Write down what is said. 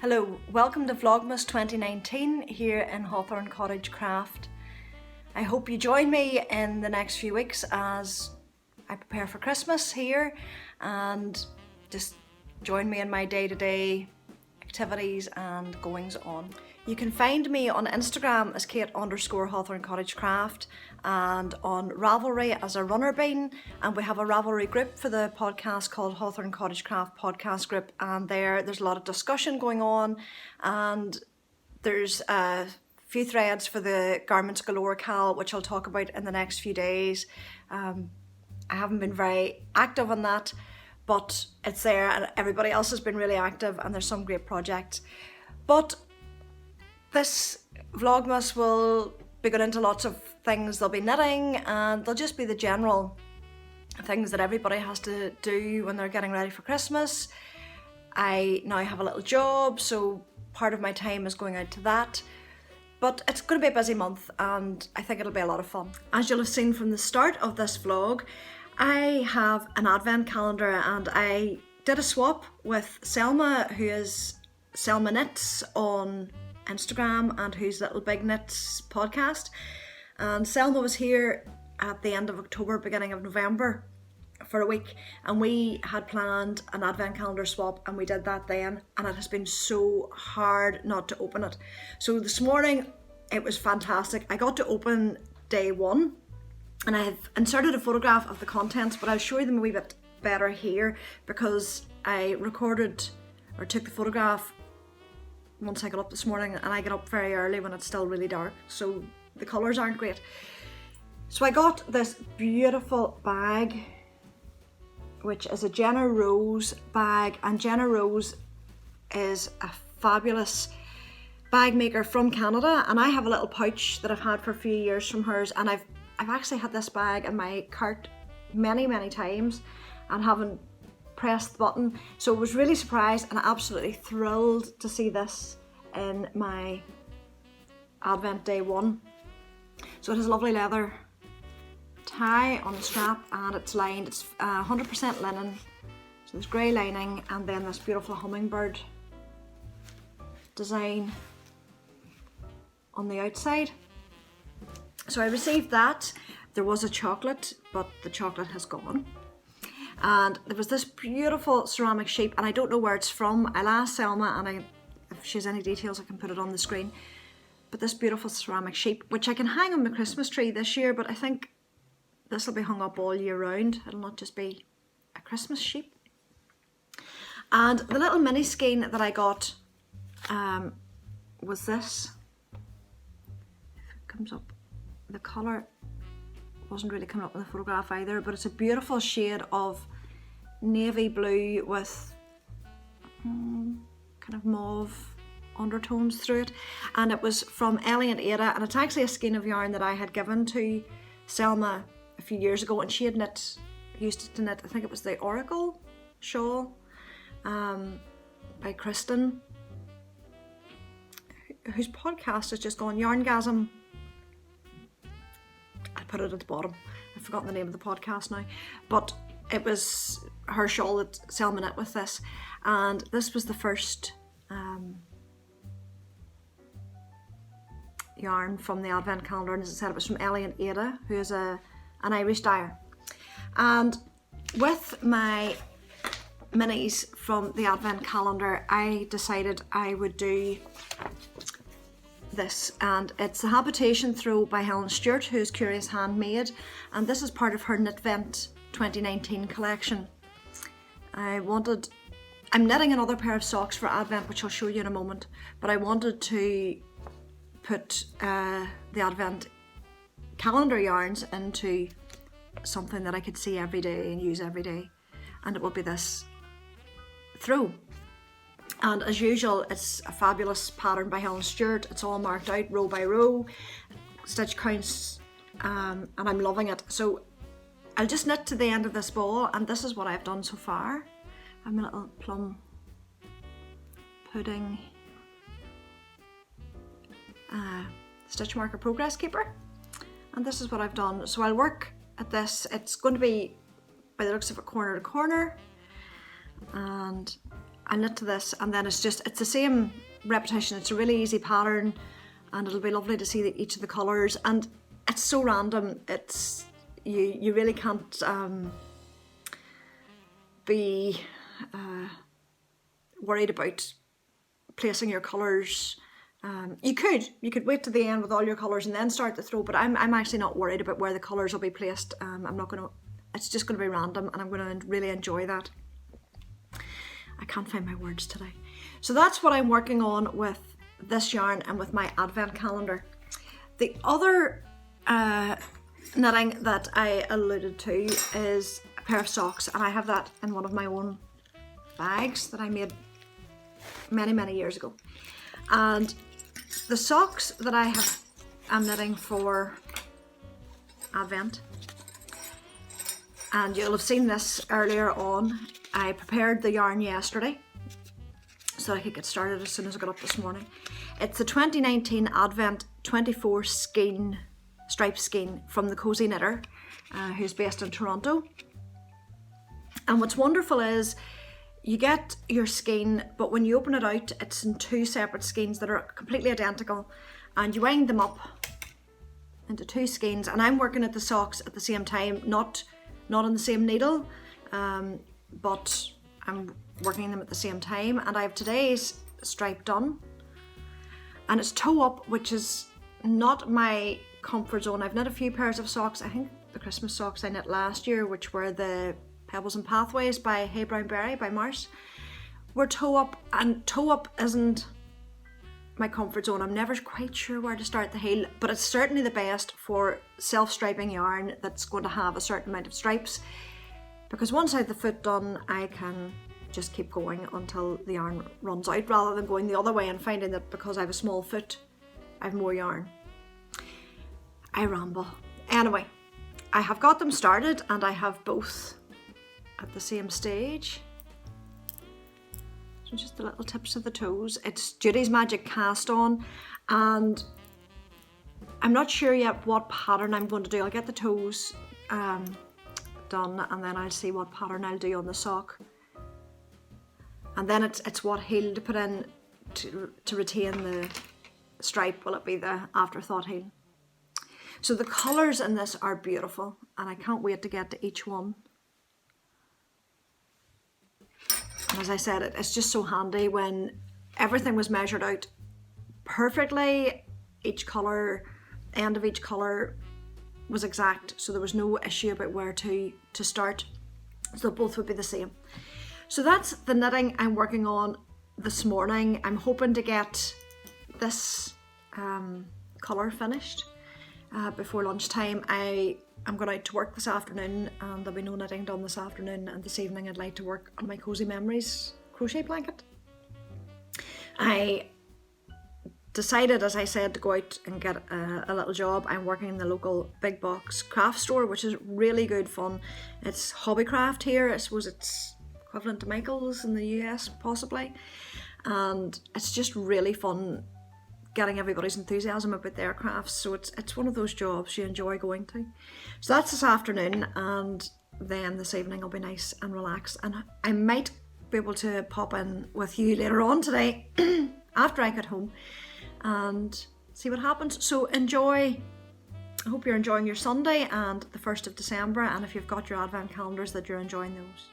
Hello, welcome to Vlogmas 2019 here in Hawthorn Cottagecraft. I hope you join me in the next few weeks as I prepare for Christmas here and just join me in my day-to-day activities and goings on. You can find me on Instagram as Kate_Hawthorncottagecraft and on Ravelry as ARunnerBean, and we have a Ravelry group for the podcast called Hawthorn Cottagecraft Podcast Group, and there's a lot of discussion going on, and there's a few threads for the Garments Galore Cal, which I'll talk about in the next few days. I haven't been very active on that, but it's there and everybody else has been really active and there's some great projects. But this Vlogmas will be going into lots of things. There'll be knitting and there'll just be the general things that everybody has to do when they're getting ready for Christmas. I now have a little job, so part of my time is going out to that. But it's going to be a busy month and I think it'll be a lot of fun. As you'll have seen from the start of this vlog, I have an advent calendar and I did a swap with Selma, who is Selma Knits on Instagram and who's Little Big Knits podcast. And Selma was here at the end of October, beginning of November for a week, and we had planned an advent calendar swap and we did that then, and it has been so hard not to open it. So this morning it was fantastic. I got to open day one and I have inserted a photograph of the contents, but I'll show you them a wee bit better here because I recorded or took the photograph once I got up this morning, and I get up very early when it's still really dark, so the colours aren't great. So I got this beautiful bag, which is a Jenna Rose bag, and Jenna Rose is a fabulous bag maker from Canada, and I have a little pouch that I've had for a few years from hers, and I've actually had this bag in my cart many times and haven't pressed the button, so I was really surprised and absolutely thrilled to see this in my Advent day one. So it has a lovely leather tie on the strap and it's lined, it's 100% linen, so there's grey lining and then this beautiful hummingbird design on the outside. So I received that. There was a chocolate, but the chocolate has gone. And there was this beautiful ceramic sheep, and I don't know where it's from. I'll ask Selma, and if she has any details I can put it on the screen. But this beautiful ceramic sheep, which I can hang on the Christmas tree this year, but I think this will be hung up all year round. It'll not just be a Christmas sheep. And the little mini skein that I got was this. If it comes up, the colour wasn't really coming up in the photograph either, but it's a beautiful shade of navy blue with kind of mauve undertones through it, and it was from Ellie and Ada, and it's actually a skein of yarn that I had given to Selma a few years ago, and she had used to knit, I think it was the Oracle shawl by Kristen, whose podcast has just gone, Yarngasm. I put it at the bottom. I've forgotten the name of the podcast now, but it was her shawl that Selma knit with this, and this was the first yarn from the Advent calendar, and as I said, it was from Ellie and Ada, who is an Irish dyer. And with my minis from the Advent calendar, I decided I would do this, and it's the Habitation Throw by Helen Stewart, who is Curious Handmade, and this is part of her Knitvent 2019 collection. I'm knitting another pair of socks for Advent, which I'll show you in a moment, but I wanted to put the Advent calendar yarns into something that I could see every day and use every day, and it will be this throw. And as usual, it's a fabulous pattern by Helen Stewart. It's all marked out row by row, stitch counts, and I'm loving it. So I'll just knit to the end of this ball, and this is what I've done so far. I'm a little plum pudding stitch marker progress keeper, and this is what I've done. So I'll work at this. It's going to be, by the looks of it, corner to corner, and I knit to this, and then it's the same repetition. It's a really easy pattern, and it'll be lovely to see each of the colours, and it's so random. It's you really can't be worried about placing your colours. You could wait to the end with all your colours and then start the throw, but I'm actually not worried about where the colours will be placed. It's just going to be random, and I'm going to really enjoy that. I can't find my words today. So that's what I'm working on with this yarn and with my advent calendar. The other knitting that I alluded to is a pair of socks, and I have that in one of my own bags that I made many years ago. And the socks that I'm knitting for Advent, and you'll have seen this earlier on, I prepared the yarn yesterday so I could get started as soon as I got up this morning. It's the 2019 Advent 24 skein, stripe skein from the Cozy Knitter, who's based in Toronto. And what's wonderful is you get your skein, but when you open it out, it's in two separate skeins that are completely identical, and you wind them up into two skeins. And I'm working at the socks at the same time, not on the same needle, but I'm working them at the same time. And I have today's stripe done, and it's toe up, which is not my comfort zone. I've knit a few pairs of socks. I think the Christmas socks I knit last year, which were the Pebbles and Pathways by Hey Brown Berry by Mars, were toe up, and toe up isn't my comfort zone. I'm never quite sure where to start the heel, but it's certainly the best for self-striping yarn that's going to have a certain amount of stripes, because once I have the foot done, I can just keep going until the yarn runs out, rather than going the other way and finding that because I have a small foot, I have more yarn. I ramble. Anyway, I have got them started, and I have both at the same stage. So just the little tips of the toes. It's Judy's Magic Cast On, and I'm not sure yet what pattern I'm going to do. I'll get the toes done, and then I'll see what pattern I'll do on the sock. And then it's what heel to put in to retain the stripe. Will it be the afterthought heel? So the colours in this are beautiful, and I can't wait to get to each one. And as I said, it's just so handy when everything was measured out perfectly. Each colour, end of each colour was exact, so there was no issue about where to start. So both would be the same. So that's the knitting I'm working on this morning. I'm hoping to get this colour finished before lunchtime. I'm going out to work this afternoon, and there'll be no knitting done this afternoon, and this evening I'd like to work on my Cozy Memories crochet blanket. I decided, as I said, to go out and get a little job. I'm working in the local big box craft store, which is really good fun. It's Hobbycraft here. I suppose it's equivalent to Michael's in the US, possibly. And it's just really fun getting everybody's enthusiasm about their crafts. So it's one of those jobs you enjoy going to. So that's this afternoon, and then this evening I'll be nice and relaxed, and I might be able to pop in with you later on today after I get home and see what happens. So enjoy. I hope you're enjoying your Sunday and the 1st of December, and if you've got your advent calendars, that you're enjoying those.